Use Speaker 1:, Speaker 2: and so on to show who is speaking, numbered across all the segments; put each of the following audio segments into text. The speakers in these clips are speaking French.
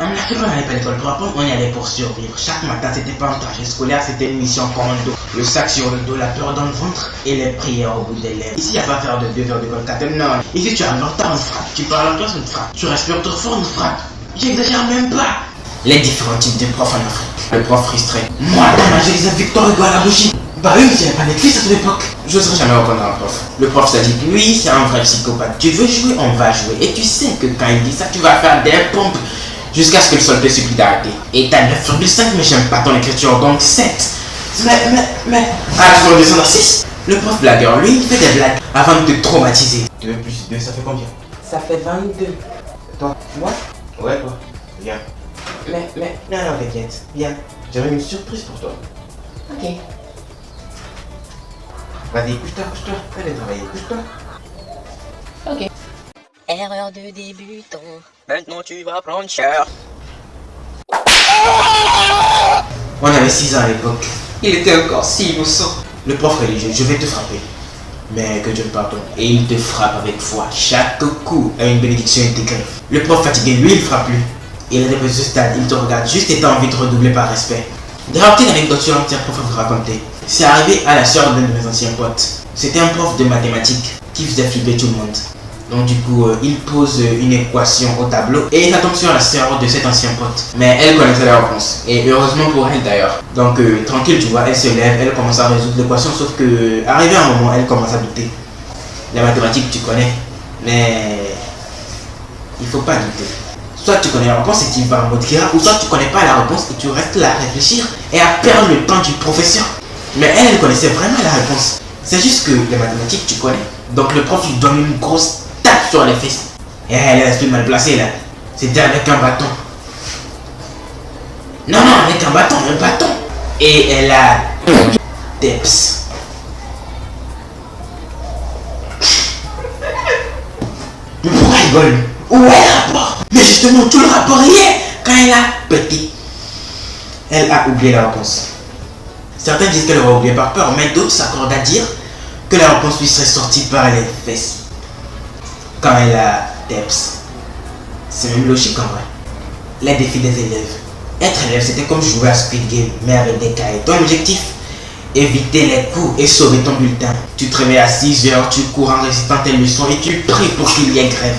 Speaker 1: La plupart n'allait pas à l'école pour apprendre, on y allait pour survivre. Chaque matin, c'était pas un trajet scolaire, c'était une mission commando. Le sac sur le dos, la peur dans le ventre et les prières au bout des lèvres. Ici, il n'y a pas à faire de 2 heures d'école 4. Non. Ici, tu arrives en retard, on te frappe. Tu parles en classe, on te frappe. Tu respires trop fort, on te frappe. J'exagère même pas. Les différents types de profs en Afrique. Le prof frustré. Moi, dans ma jeunesse, Victor Hugo à la bougie. Bah oui, il n'y avait pas Netflix à cette époque. Je n'oserais jamais reconnaître un prof. Le prof sadique, lui, c'est un vrai psychopathe. Tu veux jouer, on va jouer. Et tu sais que quand il dit ça, tu vas faire des pompes jusqu'à ce que le sol te supplie d'arrêter. Et t'as 9,5, mais j'aime pas ton écriture, donc 7. Mais... Ah, tu veux redescendre à 6. Le prof blagueur, lui, il fait des blagues avant de te traumatiser. 2 plus 2, ça fait combien? Ça fait 22. Toi? Moi? Ouais, toi. Viens. Non, t'inquiète. Viens. J'avais une surprise pour toi. Ok. Vas-y, couche-toi. Allez travailler, couche-toi.
Speaker 2: Ok. Erreur de débutant. Maintenant tu vas prendre cher.
Speaker 1: On avait 6 ans à l'époque. Il était encore si innocent. Le prof religieux, je vais te frapper. Mais que Dieu te pardonne. Et il te frappe avec foi. Chaque coup a une bénédiction intégrée. Le prof fatigué, lui, il frappe plus. Il est de ce stade, il te regarde juste et t'as envie de redoubler par respect. D'ailleurs, petite anecdote sur un petit prof à vous raconter. C'est arrivé à la soeur d'un de mes anciens potes. C'était un prof de mathématiques qui faisait flipper tout le monde. Donc du coup, il pose une équation au tableau et ça tombe sur la sœur de cet ancien pote. Mais elle connaissait la réponse. Et heureusement pour elle d'ailleurs. Donc tranquille, tu vois, elle se lève, elle commence à résoudre l'équation, sauf que arrivé à un moment, elle commence à douter. La mathématique, tu connais. Mais il faut pas douter. Soit tu connais la réponse et tu vas en mode Kira, ou soit tu connais pas la réponse et tu restes là à réfléchir et à perdre le temps du professeur. Mais elle connaissait vraiment la réponse. C'est juste que les mathématiques, tu connais. Donc le prof lui donne une grosse tape sur les fesses. Et elle reste plus mal placée là. C'était avec un bâton. Non, avec un bâton. Et elle a Deps. Mais pourquoi elle rigole? Où est le rapport? Mais justement, tout le rapport y est quand elle a pété. Elle a oublié la réponse. Certains disent qu'elle aura oublié par peur, mais d'autres s'accordent à dire que la réponse lui serait sortie par les fesses. Quand elle a Deps. C'est même logique en vrai. Les défis des élèves. Être élève, c'était comme jouer à Squid Game, mais avec des cahiers. Ton objectif? Éviter les coups et sauver ton bulletin. Tu te réveilles à 6 heures, tu cours en récitant tes leçons et tu pries pour qu'il y ait grève.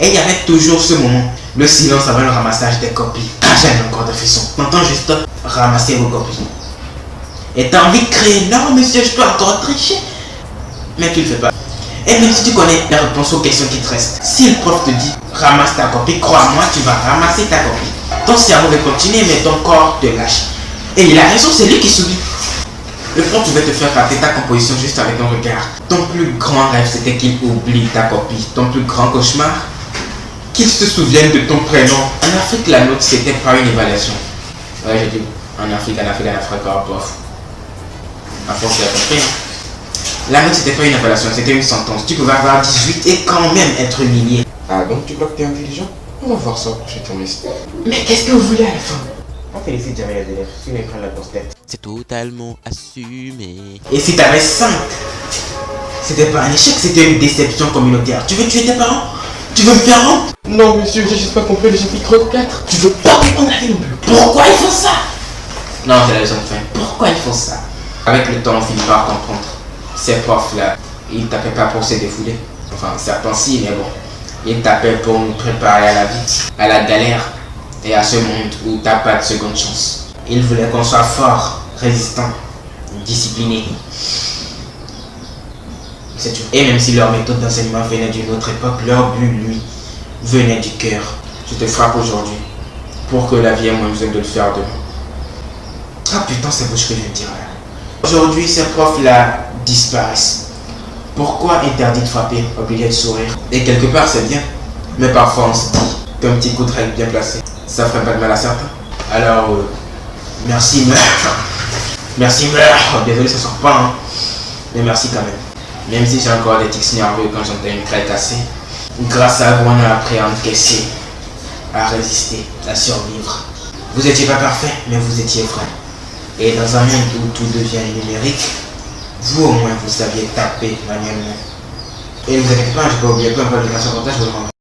Speaker 1: Et il y avait toujours ce moment, le silence avant le ramassage des copies. J'avais encore des frissons. T'entends juste ramasser vos copies. Et t'as envie de crier, non monsieur, je dois encore tricher. Mais tu le fais pas. Et même si tu connais la réponse aux questions qui te restent, si le prof te dit ramasse ta copie, crois-moi, tu vas ramasser ta copie. Ton cerveau va continuer, mais ton corps te lâche. Et il a raison, c'est lui qui subit. Le prof pouvait te faire rater ta composition juste avec un regard. Ton plus grand rêve, c'était qu'il oublie ta copie. Ton plus grand cauchemar, qu'il se souvienne de ton prénom. En Afrique, la note, c'était pas une évaluation. Ouais, j'ai dit en Afrique, bof. À force, tu as compris. La note, c'était pas une évaluation, c'était une sentence. Tu pouvais avoir 18 et quand même être humilié. Ah, donc tu crois que tu es intelligent? On va voir ça au prochain trimestre. Mais qu'est-ce que vous voulez à la fin? On félicite jamais les élèves, si ils prennent la grosse tête.
Speaker 2: C'est totalement assumé.
Speaker 1: Et si t'avais 5, c'était pas un échec, c'était une déception communautaire. Tu veux tuer tes parents? Tu veux me faire honte?
Speaker 3: Non monsieur, j'ai juste pas compris le chapitre 4.
Speaker 1: Tu veux pas répondre à la vie non plus? Pourquoi ils font ça? Non, c'est la raison de fin. Pourquoi ils font ça? Avec le temps, on finit par comprendre. Ces profs-là, ils tapaient pas pour se défouler. Enfin, certains si, mais bon. Ils tapaient pour nous préparer à la vie, à la galère et à ce monde où t'as pas de seconde chance. Ils voulaient qu'on soit fort, résistant, discipliné. C'est tout. Et même si leur méthode d'enseignement venait d'une autre époque, leur but, lui, venait du cœur. Je te frappe aujourd'hui pour que la vie ait moins besoin de le faire demain. Ah putain, c'est beau ce que je viens de dire là. Aujourd'hui, ces profs-là disparaissent. Pourquoi interdit de frapper, obligé de sourire? Et quelque part, c'est bien. Mais parfois, on se dit qu'un petit coup de règle bien placé, ça ferait pas de mal à certains. Alors, merci, meurs. Merci, meurs. Oh, désolé, ça sort pas, hein. Mais merci quand même. Même si j'ai encore des tics nerveux quand j'entends une craie cassée. Grâce à vous, on a appris à encaisser, à résister, à survivre. Vous étiez pas parfait, mais vous étiez vrai. Et dans un monde où tout devient numérique, vous au moins vous saviez taper manuellement. Et ne vous inquiétez pas, je n'ai pas oublié, peu importe le cas sur je vous le rends.